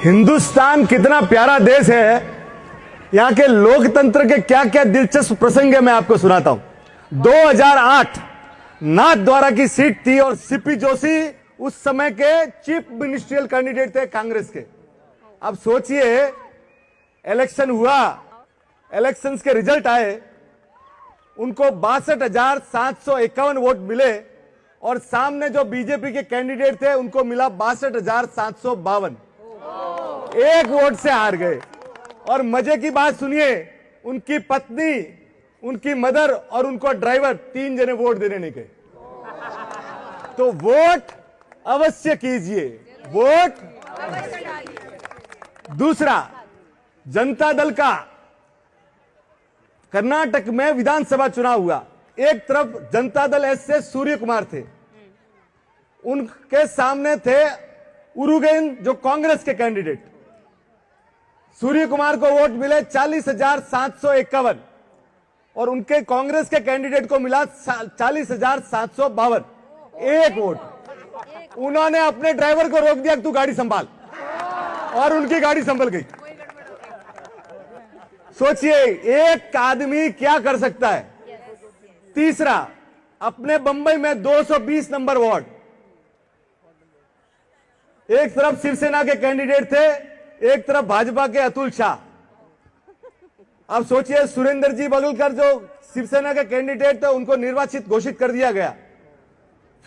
हिंदुस्तान कितना प्यारा देश है, यहां के लोकतंत्र के क्या क्या दिलचस्प प्रसंग है मैं आपको सुनाता हूं। 2008 नाथ द्वारा की सीट थी और सीपी जोशी उस समय के चीफ मिनिस्ट्रियल कैंडिडेट थे कांग्रेस के। अब सोचिए, इलेक्शन हुआ, इलेक्शंस के रिजल्ट आए, उनको 62,751 वोट मिले और सामने जो बीजेपी के कैंडिडेट थे उनको मिला 62,752। एक वोट से हार गए। और मजे की बात सुनिए, उनकी पत्नी, उनकी मदर और उनको ड्राइवर 3 जने वोट देने नहीं गए। तो वोट अवश्य कीजिए, वोट। दूसरा, जनता दल का कर्नाटक में विधानसभा चुनाव हुआ। एक तरफ जनता दल एस से सूर्य कुमार थे, उनके सामने थे उरुगेन जो कांग्रेस के कैंडिडेट। सूर्य कुमार को वोट मिले 40,751 और उनके कांग्रेस के कैंडिडेट को मिला 40,752। एक वोट। उन्होंने अपने ड्राइवर को रोक दिया कि तू गाड़ी संभाल, और उनकी गाड़ी संभल गई। सोचिए एक आदमी क्या कर सकता है। तीसरा, अपने बंबई में 220 नंबर वार्ड, एक तरफ शिवसेना के कैंडिडेट थे, एक तरफ भाजपा के अतुल शाह। अब सोचिए, सुरेंद्र जी बगलकर जो शिवसेना के कैंडिडेट थे उनको निर्वाचित घोषित कर दिया गया।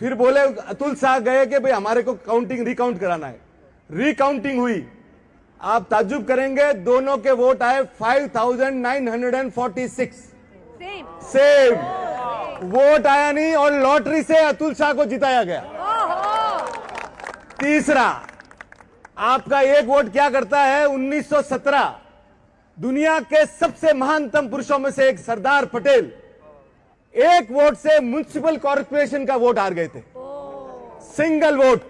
फिर बोले, अतुल शाह गए कि भाई हमारे को काउंटिंग रिकाउंट कराना है। रिकाउंटिंग हुई, आप ताज्जुब करेंगे, दोनों के वोट आए 5,946। सेम वोट आया नहीं और लॉटरी से अतुल शाह को जिताया गया। तीसरा, आपका एक वोट क्या करता है। 1917 दुनिया के सबसे महानतम पुरुषों में से एक सरदार पटेल एक वोट से म्युनिसिपल कॉर्पोरेशन का वोट हार गए थे, सिंगल वोट।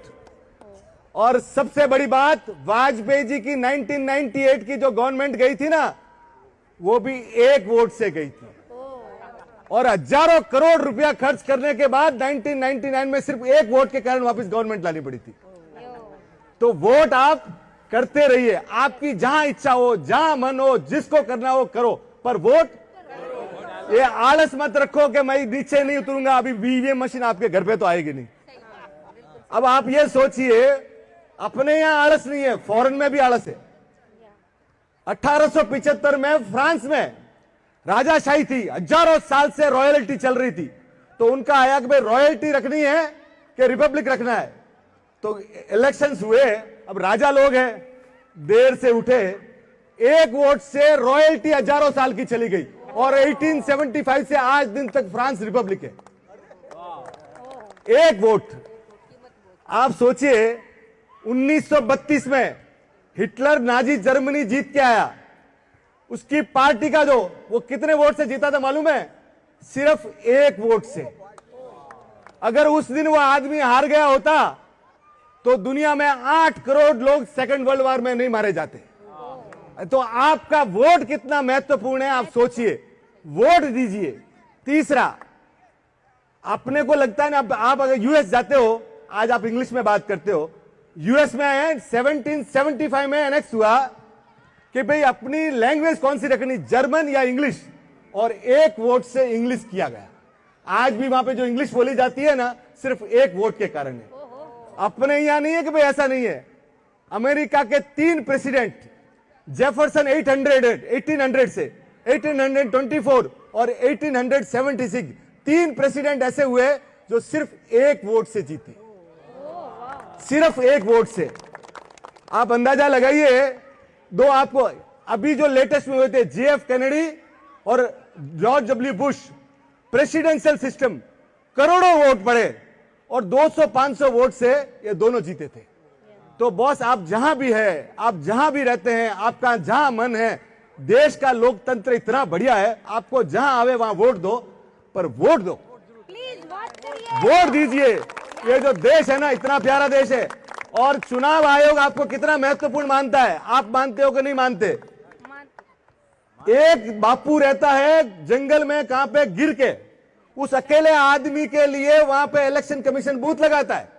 और सबसे बड़ी बात, वाजपेयी जी की 1998 की जो गवर्नमेंट गई थी ना, वो भी एक वोट से गई थी। और हजारों करोड़ रुपया खर्च करने के बाद 1999 में सिर्फ एक वोट के कारण वापस गवर्नमेंट लानी पड़ी थी। तो वोट आप करते रहिए, आपकी जहां इच्छा हो, जहां मन हो, जिसको करना हो करो, पर वोट। ये आलस मत रखो कि मैं नीचे नहीं उतरूंगा, अभी ईवीएम मशीन आपके घर पे तो आएगी नहीं। अब आप ये सोचिए, अपने यहां आलस नहीं है, फॉरेन में भी आलस है। 1875 में फ्रांस में राजाशाही थी, हजारों साल से रॉयल्टी चल रही थी। तो उनका आया कि भाई रॉयल्टी रखनी है कि रिपब्लिक रखना है। तो इलेक्शंस हुए, अब राजा लोग हैं, देर से उठे, एक वोट से रॉयल्टी हजारों साल की चली गई और 1875 से आज दिन तक फ्रांस रिपब्लिक है। एक वोट। आप सोचिए, 1932 में हिटलर नाजी जर्मनी जीत के आया, उसकी पार्टी का जो वो कितने वोट से जीता था मालूम है? सिर्फ एक वोट से। अगर उस दिन वो आदमी हार गया होता तो दुनिया में 8 करोड़ लोग सेकंड वर्ल्ड वॉर में नहीं मारे जाते। तो आपका वोट कितना महत्वपूर्ण है, आप सोचिए, वोट दीजिए। तीसरा, अपने को लगता है ना, आप अगर यूएस जाते हो, आज आप इंग्लिश में बात करते हो, यूएस में 1775 में एनेक्स हुआ कि भाई अपनी लैंग्वेज कौन सी रखनी, जर्मन या इंग्लिश, और एक वोट से इंग्लिश किया गया। आज भी वहां पे जो इंग्लिश बोली जाती है ना, सिर्फ एक वोट के कारण है। अपने यहां नहीं है कि भाई ऐसा नहीं है। अमेरिका के 3 प्रेसिडेंट, जेफरसन 1800 से 1824 और 1876, 3 प्रेसिडेंट ऐसे हुए जो सिर्फ एक वोट से जीते, सिर्फ एक वोट से। आप अंदाजा लगाइए, दो आपको अभी जो लेटेस्ट में हुए थे, JF कैनेडी और George W Bush, presidential system, करोड़ों वोट पड़े और 200-500 वोट से ये दोनों जीते थे। तो बॉस, आप जहां भी है, आप जहां भी रहते हैं, आपका जहां मन है, देश का लोकतंत्र इतना बढ़िया है, आपको जहां आवे वहां वोट दो, पर वोट दो, वोट दीजिए। ये जो देश है ना, इतना प्यारा देश है। और चुनाव आयोग आपको कितना महत्वपूर्ण मानता है, आप मानते हो कि नहीं मानते? एक बापू रहता है जंगल में, कहां पे, गिर के, उस अकेले आदमी के लिए वहां पे इलेक्शन कमीशन बूथ लगाता है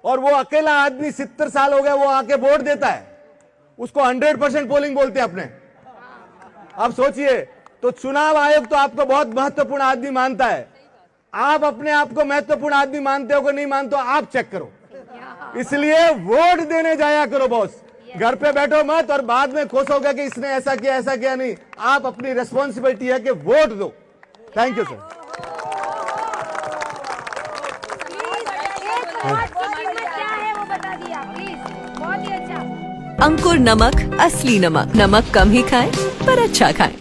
और वो अकेला आदमी 70 साल हो गया, वो आके वोट देता है। उसको 100% पोलिंग बोलते हैं अपने। अब सोचिए, तो चुनाव आयोग तो आपको बहुत महत्वपूर्ण आदमी मानता है, आप अपने आप को महत्वपूर्ण आदमी मानते हो कि नहीं मानते हो, आप चेक करो। इसलिए वोट देने जाया करो बॉस, घर पे बैठो मत और बाद में खुश होगा कि इसने ऐसा किया नहीं। आप अपनी रिस्पॉन्सिबिलिटी है कि वोट दो। Thank you sir. क्या है वो बता दिया प्लीज, बहुत ही अच्छा। अंकुर नमक, असली नमक। नमक कम ही खाएं पर अच्छा खाएं।